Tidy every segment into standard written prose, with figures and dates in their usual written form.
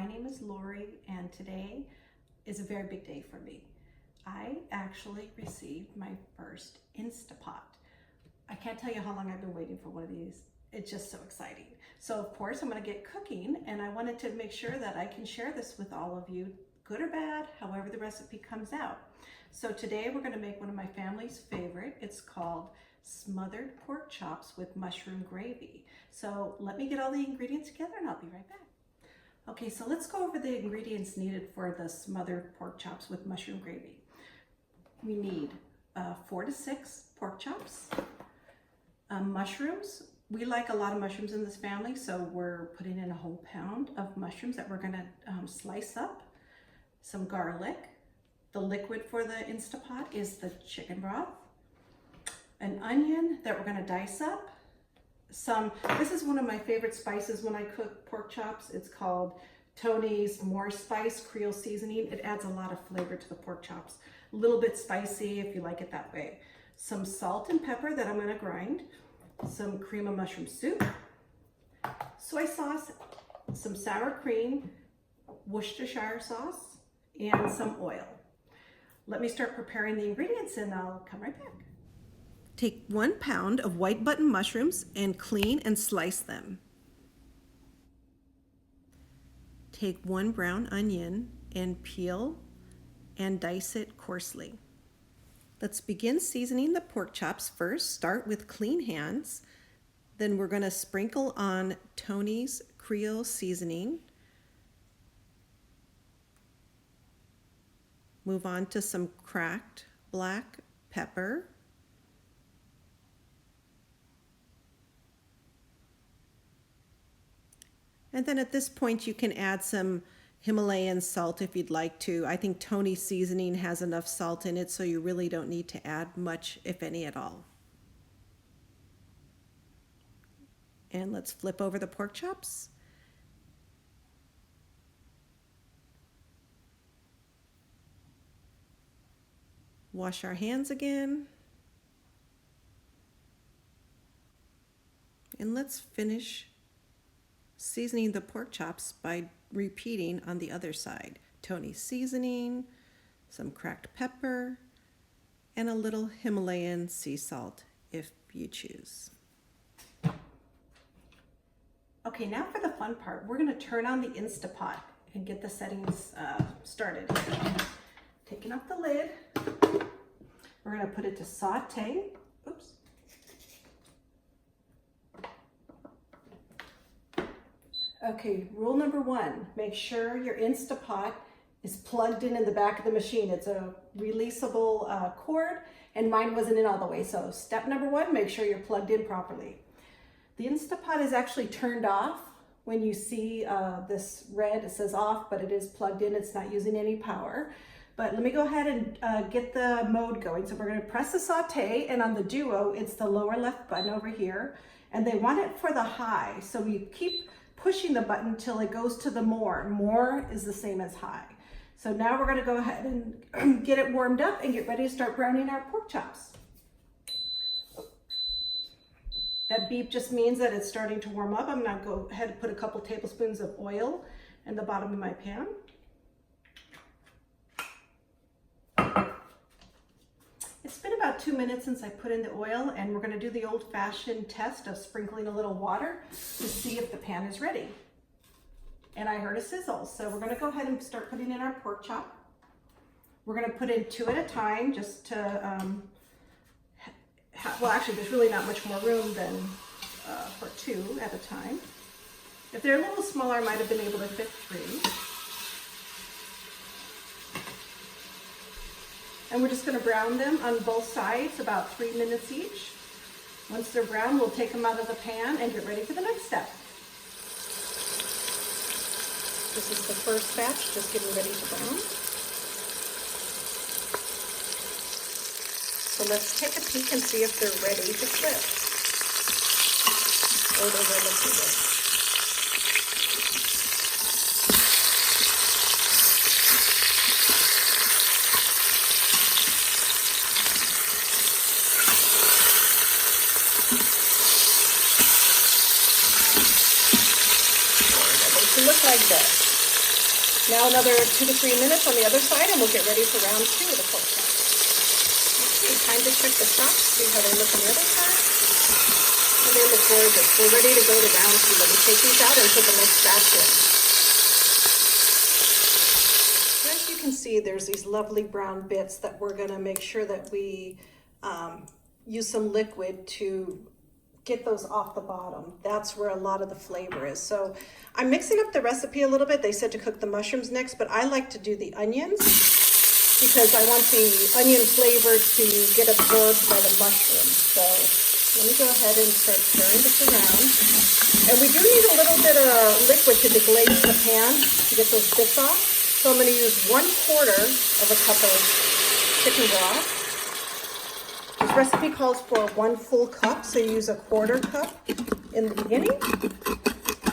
name is Lori, and today is a very big day for me. I actually received my first Instapot. I can't tell you how long I've been waiting for one of these. It's just so exciting. So of course I'm gonna get cooking, and I wanted to make sure that I can share this with all of you, good or bad, however the recipe comes out. So today we're gonna make one of my family's favorite. It's called smothered pork chops with mushroom gravy. So let me get all the ingredients together and I'll be right back. Okay, so let's go over the ingredients needed for the smothered pork chops with mushroom gravy. We need 4 to 6 pork chops, mushrooms. We like a lot of mushrooms in this family, so we're putting in a whole pound of mushrooms that we're gonna slice up, some garlic. The liquid for the Instapot is the chicken broth, an onion that we're gonna dice up, this is one of my favorite spices when I cook pork chops. It's called Tony's More Spice Creole seasoning. It adds a lot of flavor to the pork chops. A little bit spicy if you like it that way. Some salt and pepper that I'm gonna grind, some cream of mushroom soup, soy sauce, some sour cream, Worcestershire sauce, and some oil. Let me start preparing the ingredients and I'll come right back. Take 1 pound of white button mushrooms and clean and slice them. Take 1 brown onion and peel and dice it coarsely. Let's begin seasoning the pork chops first. Start with clean hands. Then we're going to sprinkle on Tony's Creole seasoning. Move on to some cracked black pepper. And then at this point you can add some Himalayan salt if you'd like to. I think Tony's seasoning has enough salt in it, so you really don't need to add much, if any at all. And let's flip over the pork chops. Wash our hands again. And let's finish seasoning the pork chops by repeating on the other side. Tony's seasoning, some cracked pepper, and a little Himalayan sea salt if you choose. Okay, now for the fun part. We're going to turn on the Instapot and get the settings started. Taking off the lid, we're going to put it to saute. Oops. Okay, rule number 1, make sure your Instapot is plugged in the back of the machine. It's a releasable cord, and mine wasn't in all the way. So step number 1, make sure you're plugged in properly. The Instapot is actually turned off. When you see this red, it says off, but it is plugged in. It's not using any power. But let me go ahead and get the mode going. So we're going to press the saute, and on the duo, it's the lower left button over here. And they want it for the high. So we keep pushing the button till it goes to the more. More is the same as high. So now we're going to go ahead and get it warmed up and get ready to start browning our pork chops. That beep just means that it's starting to warm up. I'm going to go ahead and put a couple tablespoons of oil in the bottom of my pan. It's been about 2 minutes since I put in the oil, and we're going to do the old-fashioned test of sprinkling a little water to see if the pan is ready. And I heard a sizzle, so we're going to go ahead and start putting in our pork chop. We're going to put in 2 at a time just to, well, actually, there's really not much more room than for 2 at a time. If they're a little smaller, I might have been able to fit 3. And we're just going to brown them on both sides, about 3 minutes each. Once they're brown, we'll take them out of the pan and get ready for the next step. This is the first batch, just getting ready to brown. So let's take a peek and see if they're ready to flip. Or they're ready to flip. Look like this. Now another 2 to 3 minutes on the other side and we'll get ready for round 2 of the pork chops. Okay, time to check the chops, see how they look on the other side. And they look gorgeous. We're ready to go to round 2. Let me take these out and put the next batch in. As you can see, there's these lovely brown bits that we're gonna make sure that we use some liquid to get those off the bottom. That's where a lot of the flavor is. So I'm mixing up the recipe a little bit. They said to cook the mushrooms next, but I like to do the onions because I want the onion flavor to get absorbed by the mushrooms. So let me go ahead and start stirring this around. And we do need a little bit of liquid to deglaze the pan to get those bits off. So I'm going to use 1/4 of a cup of chicken broth. This recipe calls for 1 full cup, so you use a 1/4 cup in the beginning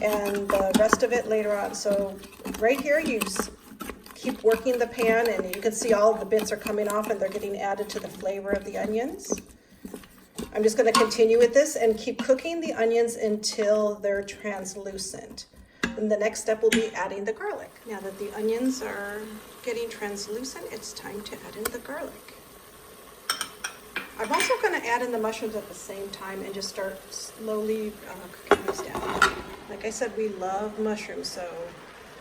and the rest of it later on. So right here, you just keep working the pan and you can see all the bits are coming off and they're getting added to the flavor of the onions. I'm just going to continue with this and keep cooking the onions until they're translucent. And the next step will be adding the garlic. Now that the onions are getting translucent, it's time to add in the garlic. I'm also going to add in the mushrooms at the same time and just start slowly cooking these down. Like I said, we love mushrooms, so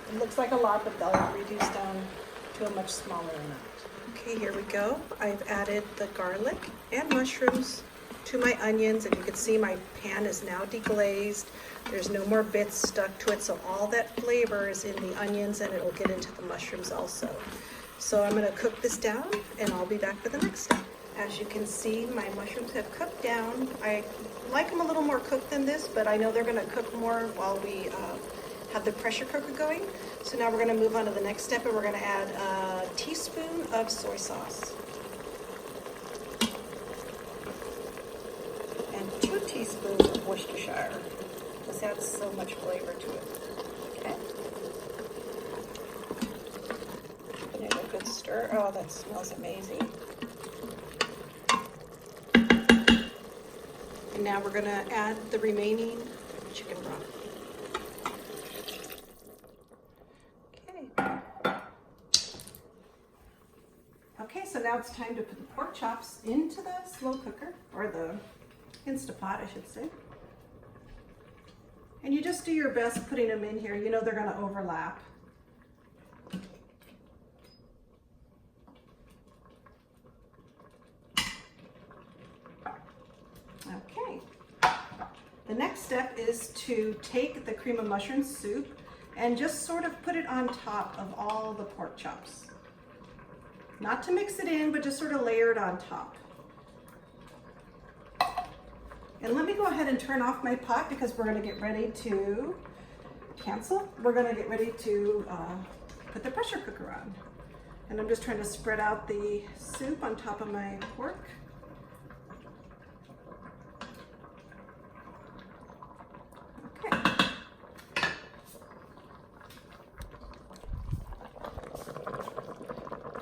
it looks like a lot, but they'll reduce down to a much smaller amount. Okay, here we go. I've added the garlic and mushrooms to my onions, and you can see my pan is now deglazed. There's no more bits stuck to it, so all that flavor is in the onions and it will get into the mushrooms also. So I'm going to cook this down and I'll be back for the next step. As you can see, my mushrooms have cooked down. I like them a little more cooked than this, but I know they're going to cook more while we have the pressure cooker going. So now we're going to move on to the next step and we're going to add a teaspoon of soy sauce. And 2 teaspoons of Worcestershire. This adds so much flavor to it. Okay. Give it a good stir. Oh, that smells amazing. And now we're going to add the remaining chicken broth. Okay. Okay, so now it's time to put the pork chops into the slow cooker, or the Instapot, I should say. And you just do your best putting them in here. You know they're going to overlap. Okay. The next step is to take the cream of mushroom soup and just sort of put it on top of all the pork chops. Not to mix it in, but just sort of layer it on top. And let me go ahead and turn off my pot because we're going to get ready to We're going to get ready to put the pressure cooker on. And I'm just trying to spread out the soup on top of my pork. Okay.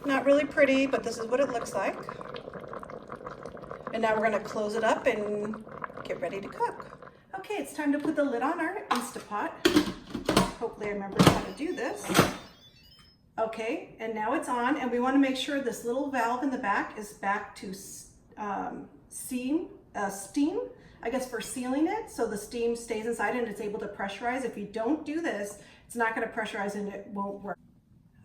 Not really pretty, but this is what it looks like. And now we're going to close it up and get ready to cook. Okay, it's time to put the lid on our Instapot. Hopefully I remember how to do this. Okay, and now it's on, and we want to make sure this little valve in the back is back to steam, I guess, for sealing it, so the steam stays inside and it's able to pressurize. If you don't do this, it's not going to pressurize and it won't work.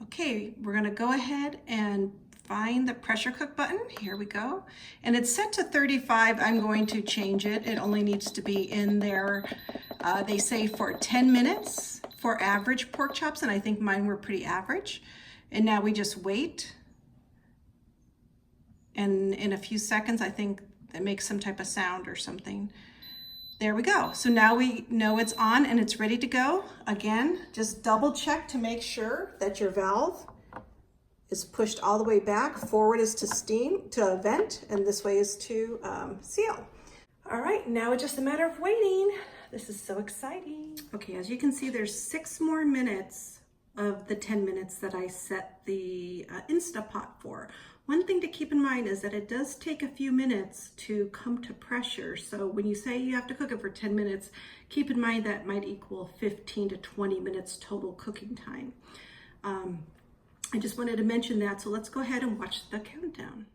Okay, we're going to go ahead and find the pressure cook button. Here we go. And it's set to 35. I'm going to change it. It only needs to be in there, they say, for 10 minutes for average pork chops, and I think mine were pretty average. And now we just wait. And in a few seconds, I think it makes some type of sound or something. There we go. So now we know it's on and it's ready to go. Again, just double check to make sure that your valve is pushed all the way back. Forward is to steam, to vent, and this way is to seal. All right, now it's just a matter of waiting. This is so exciting. Okay, as you can see, there's 6 more minutes of the 10 minutes that I set the Instapot for. One thing to keep in mind is that it does take a few minutes to come to pressure. So when you say you have to cook it for 10 minutes, keep in mind that might equal 15 to 20 minutes total cooking time. I just wanted to mention that, so let's go ahead and watch the countdown.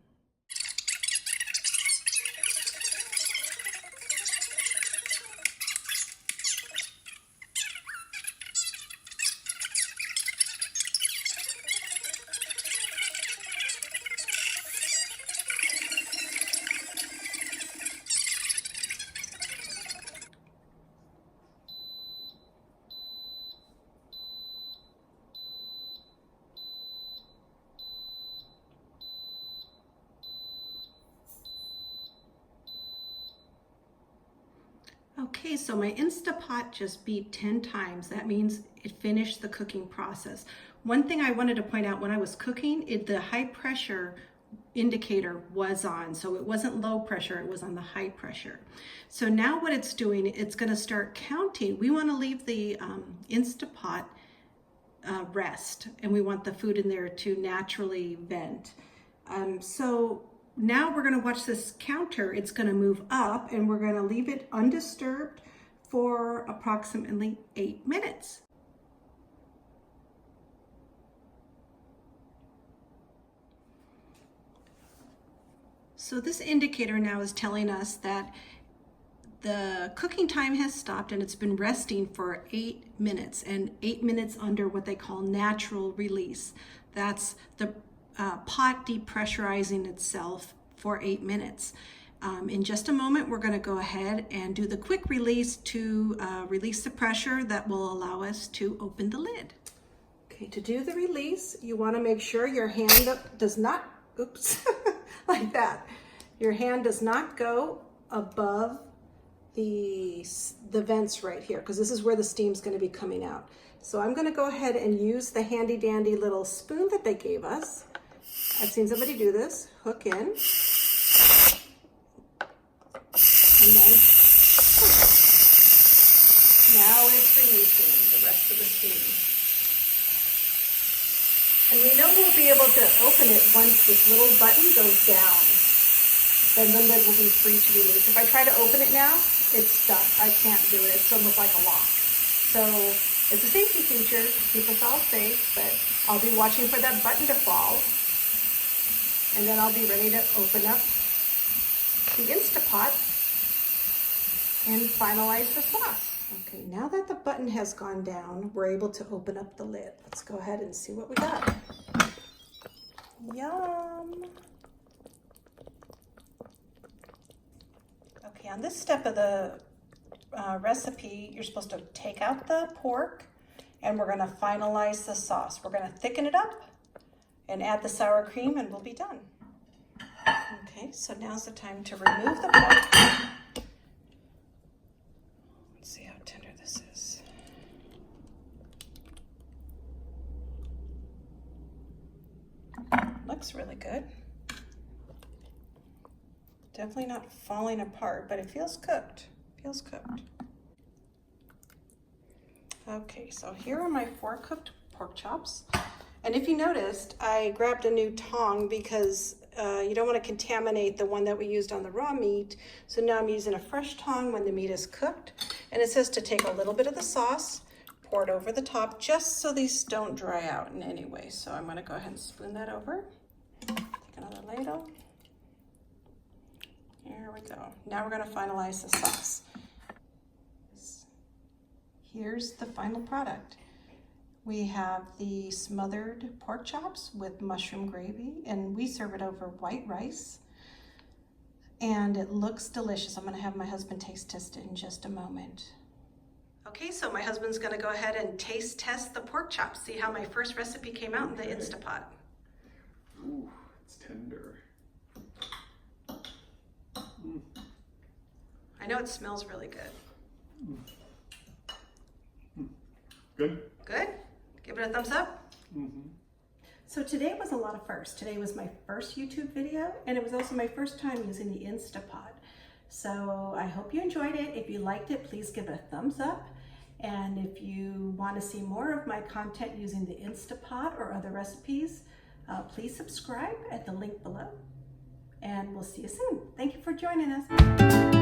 Okay, so my Instapot just beeped 10 times. That means it finished the cooking process. One thing I wanted to point out, when I was cooking, the high pressure indicator was on. So it wasn't low pressure, it was on the high pressure. So now what it's doing, it's gonna start counting. We wanna leave the Instapot rest, and we want the food in there to naturally vent. So now we're going to watch this counter. It's going to move up, and we're going to leave it undisturbed for approximately 8 minutes. So this indicator now is telling us that the cooking time has stopped and it's been resting for 8 minutes, and 8 minutes under what they call natural release. That's the pot depressurizing itself for 8 minutes. In just a moment, we're going to go ahead and do the quick release to release the pressure that will allow us to open the lid. Okay, to do the release, you want to make sure your hand does not, oops, like that. Your hand does not go above the vents right here, because this is where the steam's going to be coming out. So I'm going to go ahead and use the handy dandy little spoon that they gave us. I've seen somebody do this. Hook in, and then hook. Now it's releasing the rest of the steam. And we know we'll be able to open it once this little button goes down. Then the lid will be free to release. If I try to open it now, it's stuck. I can't do it. It's almost like a lock. So it's a safety feature to keep us all safe, but I'll be watching for that button to fall. And then I'll be ready to open up the Instapot and finalize the sauce. Okay, now that the button has gone down, we're able to open up the lid. Let's go ahead and see what we got. Yum! Okay, on this step of the recipe, you're supposed to take out the pork, and we're gonna finalize the sauce. We're gonna thicken it up and add the sour cream, and we'll be done. Okay, so now's the time to remove the pork. Let's see how tender this is. Looks really good. Definitely not falling apart, but it feels cooked. Feels cooked. Okay, so here are my 4 cooked pork chops. And if you noticed, I grabbed a new tong because you don't want to contaminate the one that we used on the raw meat. So now I'm using a fresh tong when the meat is cooked. And it says to take a little bit of the sauce, pour it over the top, just so these don't dry out in any way. So I'm going to go ahead and spoon that over. Take another ladle. Here we go. Now we're going to finalize the sauce. Here's the final product. We have the smothered pork chops with mushroom gravy, and we serve it over white rice. And it looks delicious. I'm going to have my husband taste test it in just a moment. Okay, so my husband's going to go ahead and taste test the pork chops, see how my first recipe came out in the Instapot. Ooh, it's tender. I know it smells really good. Good? Good? Give it a thumbs up? Mm-hmm. So today was a lot of firsts. Today was my first YouTube video, and it was also my first time using the Instapot. So I hope you enjoyed it. If you liked it, please give it a thumbs up. And if you want to see more of my content using the Instapot or other recipes, please subscribe at the link below. And we'll see you soon. Thank you for joining us.